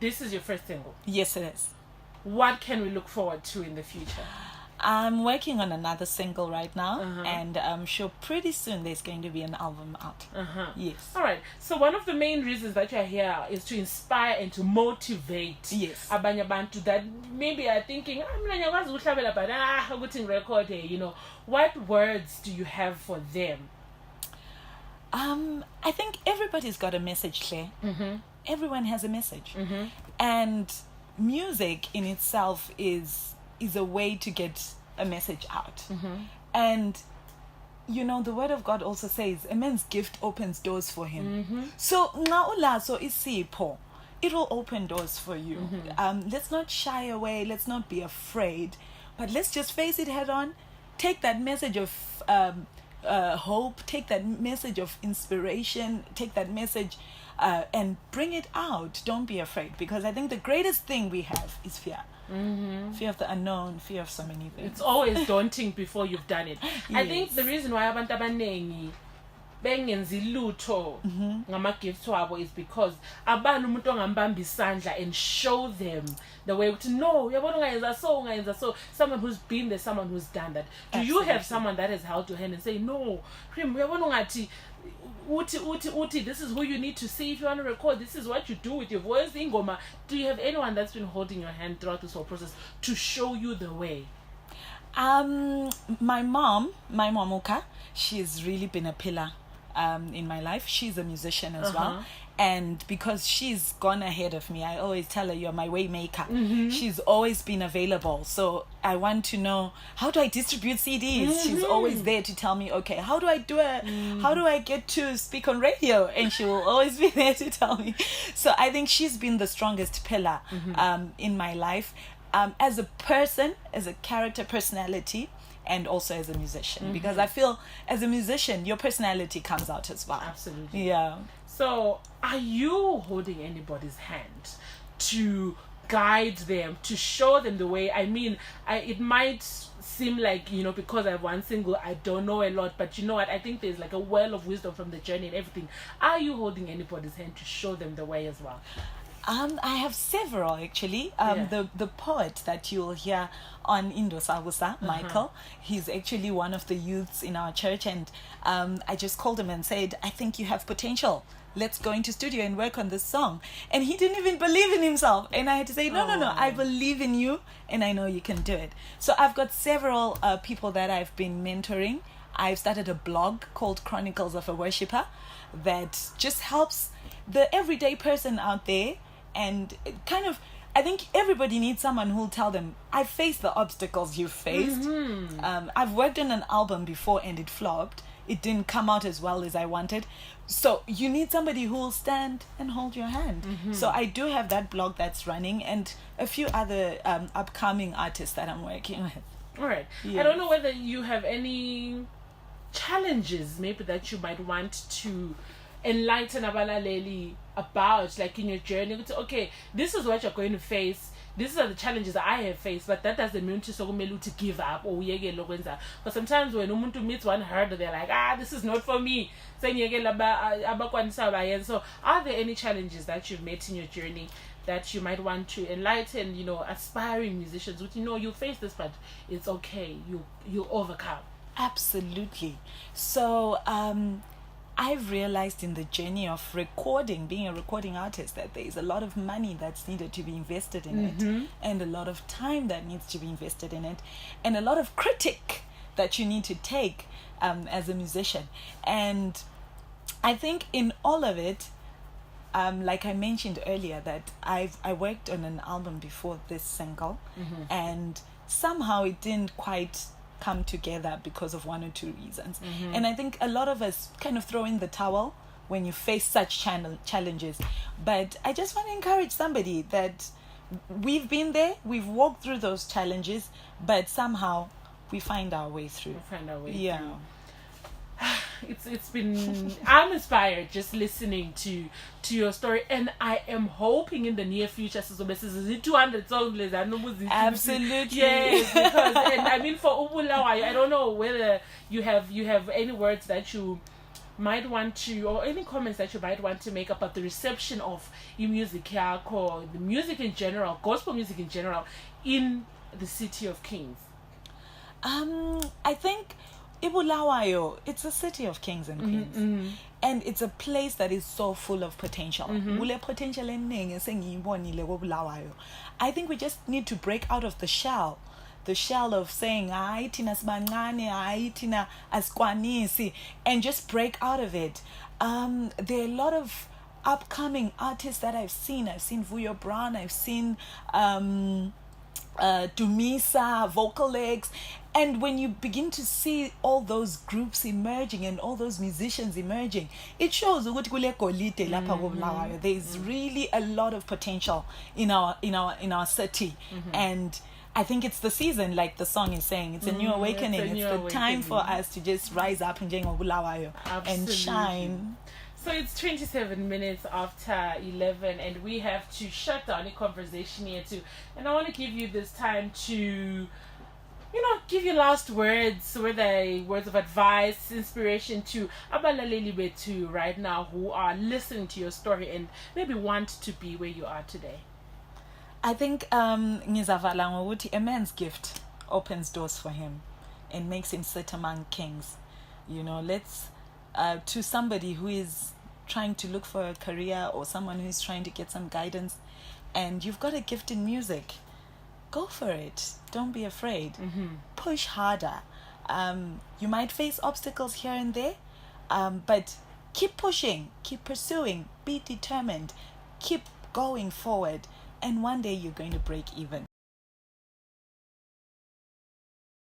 This is your first single. Yes, it is. What can we look forward to in the future? I'm working on another single right now, and I'm sure pretty soon there's going to be an album out. Yes. All right. So one of the main reasons that you're here is to inspire and to motivate abanye abantu that maybe are thinking, record, what words do you have for them? I think everybody's got a message, Claire. Everyone has a message, and music in itself is a way to get a message out. And the word of God also says a man's gift opens doors for him. So so isipho, it will open doors for you. Let's not shy away, let's not be afraid, but let's just face it head on. Take that message of hope, take that message of inspiration, take that message and bring it out. Don't be afraid, because I think the greatest thing we have is fear. Fear of the unknown, fear of so many things. It's always daunting before you've done it. I think the reason why abantu abaningi bengenzi lutho ngama-gifts wabo is because abani umuntu ongambamba isandla and show them the way to no, uyabona ungayenza so. Someone who's been there, someone who's done that. Do you have someone that has held your hand and say, no, Prim, uyabona ungathi uti, this is who you need to see if you want to record, this is what you do with your voice, ingoma? Do you have anyone that's been holding your hand throughout this whole process to show you the way? My mom Uka, she's really been a pillar in my life. She's a musician as well, and because she's gone ahead of me, I always tell her, you're my way maker. She's always been available. So I want to know, how do I distribute CDs? She's always there to tell me, okay, how do I do it? How do I get to speak on radio? And she will always be there to tell me. So I think she's been the strongest pillar in my life, as a person, as a character, personality, and also as a musician, because I feel as a musician your personality comes out as well. Absolutely. Yeah. So are you holding anybody's hand to guide them, to show them the way? I mean, it might seem like, because I have one single, I don't know a lot, but you know what, I think there's like a well of wisdom from the journey and everything. Are you holding anybody's hand to show them the way as well? I have several actually. The poet that you'll hear on Indosagusa, Michael, he's actually one of the youths in our church, and I just called him and said, I think you have potential. Let's go into studio and work on this song. And he didn't even believe in himself. And I had to say, no, I believe in you and I know you can do it. So I've got several people that I've been mentoring. I've started a blog called Chronicles of a Worshipper that just helps the everyday person out there. And kind of, I think everybody needs someone who'll tell them, I faced the obstacles you faced. I've worked on an album before and it flopped. It didn't come out as well as I wanted. So you need somebody who will stand and hold your hand. So I do have that blog that's running, and a few other upcoming artists that I'm working with. All right. Yes. I don't know whether you have any challenges maybe that you might want to enlighten abalaleli about, like in your journey. Okay, this is what you're going to face. These are the challenges that I have faced, but that doesn't mean to give up or but sometimes when umuntu meets one hurdle, they're like, this is not for me. So are there any challenges that you've met in your journey that you might want to enlighten, aspiring musicians with, you face this, but it's okay, you'll overcome? Absolutely. So I've realized in the journey of recording, being a recording artist, that there is a lot of money that's needed to be invested in it, and a lot of time that needs to be invested in it, and a lot of critique that you need to take as a musician. And I think in all of it, like I mentioned earlier, that I worked on an album before this single, and somehow it didn't quite come together because of one or two reasons. And I think a lot of us kind of throw in the towel when you face such challenges. But I just want to encourage somebody that we've been there, we've walked through those challenges, but somehow we find our way through. Yeah. It's been I'm inspired just listening to your story, and I am hoping in the near future 200 songs. Absolutely. Yes, because and I mean for Ubulawa, I don't know whether you have any words that you might want to, or any comments that you might want to make about the reception of music or the music in general, gospel music in general, in the City of Kings? I think Ibulawayo, it's a city of kings and queens. And it's a place that is so full of potential. Potential. I think we just need to break out of the shell of saying hayi thina sibancane, hayi thina asikwanisi, and just break out of it. There are a lot of upcoming artists that I've seen Vuyo Brown, I've seen Dumisa, Vocal Legs, and when you begin to see all those groups emerging and all those musicians emerging, it shows ukuthi kule golide lapha koBulawayo. There's really a lot of potential in our city, and I think it's the season, like the song is saying. It's a new awakening. It's the time for us to just rise up and Bulawayo and shine. So it's 27 minutes after 11, and we have to shut down the conversation here too. And I want to give you this time to, give your last words, whether words of advice, inspiration to abalaleli bethu right now who are listening to your story and maybe want to be where you are today. I think ngizavala ngokuthi a man's gift opens doors for him and makes him sit among kings. Let's to somebody who is trying to look for a career or someone who is trying to get some guidance, and you've got a gift in music, go for it. Don't be afraid. Push harder. You might face obstacles here and there, but keep pushing, keep pursuing, be determined, keep going forward, and one day you're going to break even.